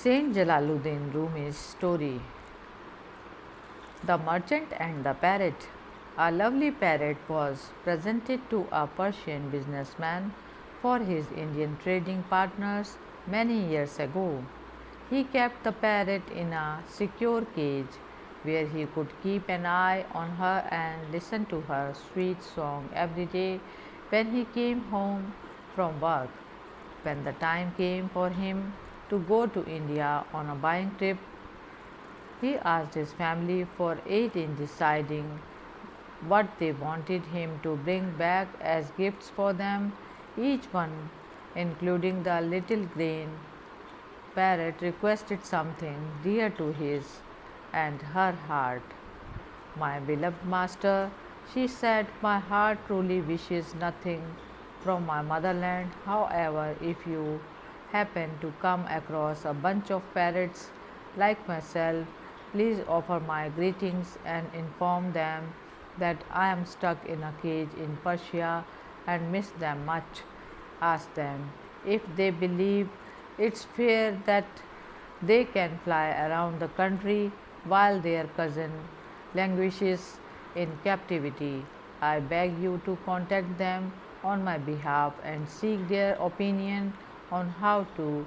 Saint Jalaluddin Rumi's story. The Merchant and the Parrot. A lovely parrot was presented to a Persian businessman for his Indian trading partners many years ago. He kept the parrot in a secure cage where he could keep an eye on her and listen to her sweet song every day when he came home from work. When the time came for him to go to India on a buying trip, he asked his family for aid in deciding what they wanted him to bring back as gifts for them. Each one, including the little green parrot, requested something dear to his and her heart. My beloved master, she said, my heart truly wishes nothing from my motherland. However, if you happen to come across a bunch of parrots like myself, please offer my greetings and inform them that I am stuck in a cage in Persia and miss them much. Ask them if they believe it's fair that they can fly around the country while their cousin languishes in captivity. I beg you to contact them on my behalf and seek their opinion on how to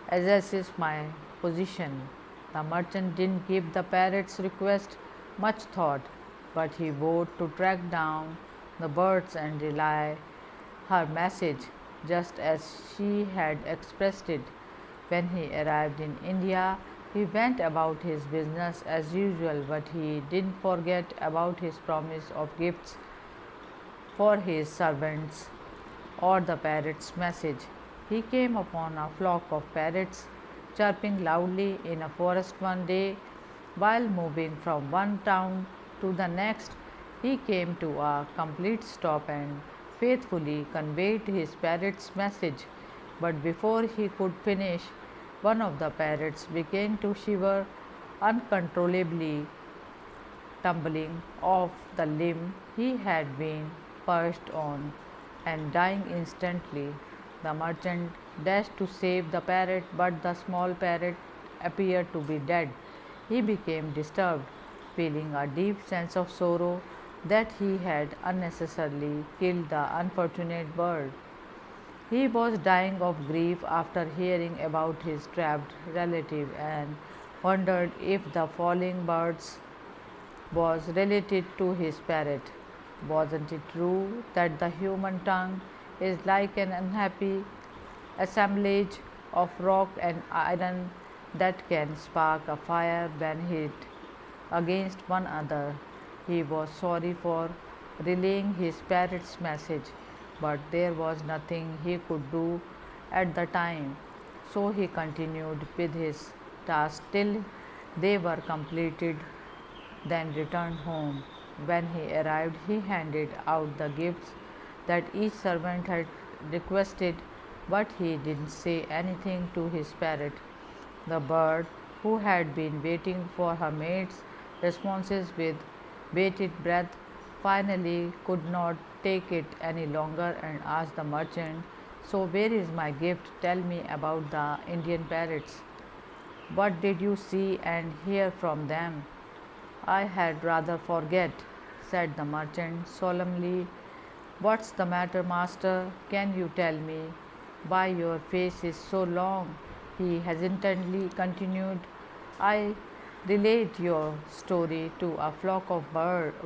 assess my position. The merchant didn't give the parrot's request much thought, but he vowed to track down the birds and relay her message just as she had expressed it. When he arrived in India, he went about his business as usual, but he didn't forget about his promise of gifts for his servants or the parrot's message. He came upon a flock of parrots chirping loudly in a forest one day. While moving from one town to the next, he came to a complete stop and faithfully conveyed his parrot's message. But before he could finish, one of the parrots began to shiver uncontrollably, tumbling off the limb he had been perched on and dying instantly. The merchant dashed to save the parrot, but the small parrot appeared to be dead. He became disturbed, feeling a deep sense of sorrow that he had unnecessarily killed the unfortunate bird. He was dying of grief after hearing about his trapped relative and wondered if the falling birds was related to his parrot. Wasn't it true that the human tongue is like an unhappy assemblage of rock and iron that can spark a fire when hit against one another? He was sorry for relaying his parrot's message, but there was nothing he could do at the time. So he continued with his task till they were completed, then returned home. When he arrived, he handed out the gifts that each servant had requested, but he didn't say anything to his parrot. The bird, who had been waiting for her mate's responses with bated breath, finally could not take it any longer and asked the merchant, so, where is my gift? Tell me about the Indian parrots. What did you see and hear from them? I had rather forget, said the merchant solemnly. What's the matter, master? Can you tell me why your face is so long? He hesitantly continued. I relayed your story to a flock of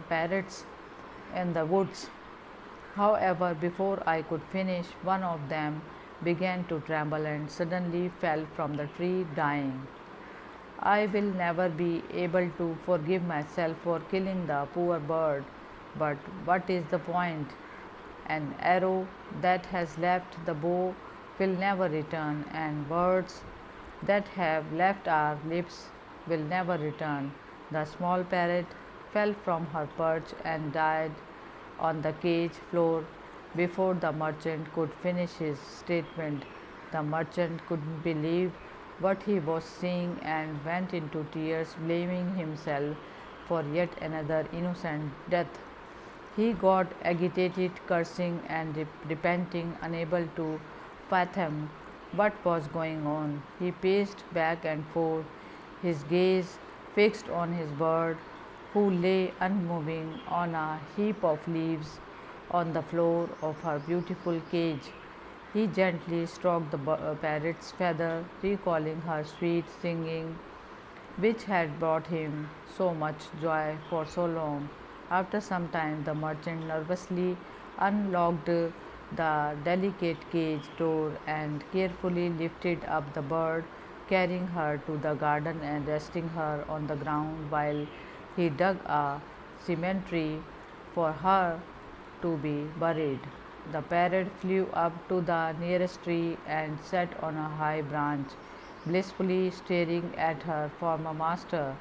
parrots in the woods. However, before I could finish, one of them began to tremble and suddenly fell from the tree, dying. I will never be able to forgive myself for killing the poor bird. But what is the point? An arrow that has left the bow will never return, and words that have left our lips will never return. The small parrot fell from her perch and died on the cage floor before the merchant could finish his statement. The merchant couldn't believe what he was seeing and went into tears, blaming himself for yet another innocent death. He got agitated, cursing and repenting, unable to fathom what was going on. He paced back and forth, his gaze fixed on his bird, who lay unmoving on a heap of leaves on the floor of her beautiful cage. He gently stroked the parrot's feather, recalling her sweet singing, which had brought him so much joy for so long. After some time, the merchant nervously unlocked the delicate cage door and carefully lifted up the bird, carrying her to the garden and resting her on the ground while he dug a cemetery for her to be buried. The parrot flew up to the nearest tree and sat on a high branch, blissfully staring at her former master.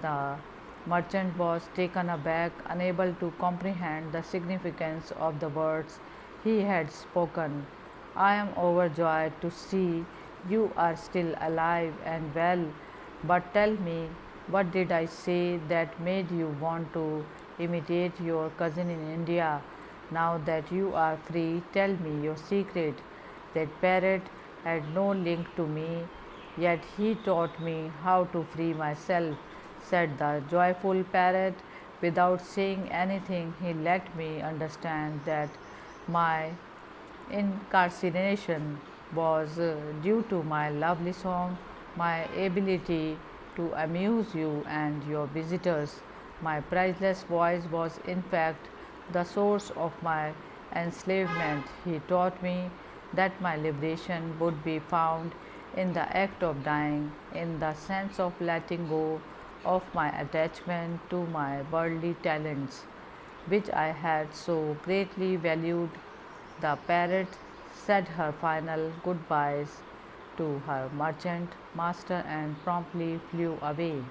The merchant was taken aback, unable to comprehend the significance of the words he had spoken. I am overjoyed to see you are still alive and well, but tell me, what did I say that made you want to imitate your cousin in India? Now that you are free, tell me your secret. That parrot had no link to me, yet he taught me how to free myself, said the joyful parrot. Without saying anything, he let me understand that my incarceration was due to my lovely song, my ability to amuse you and your visitors. My priceless voice was, in fact, the source of my enslavement. He taught me that my liberation would be found in the act of dying, in the sense of letting go of my attachment to my worldly talents, which I had so greatly valued. The parrot said her final goodbyes to her merchant master and promptly flew away.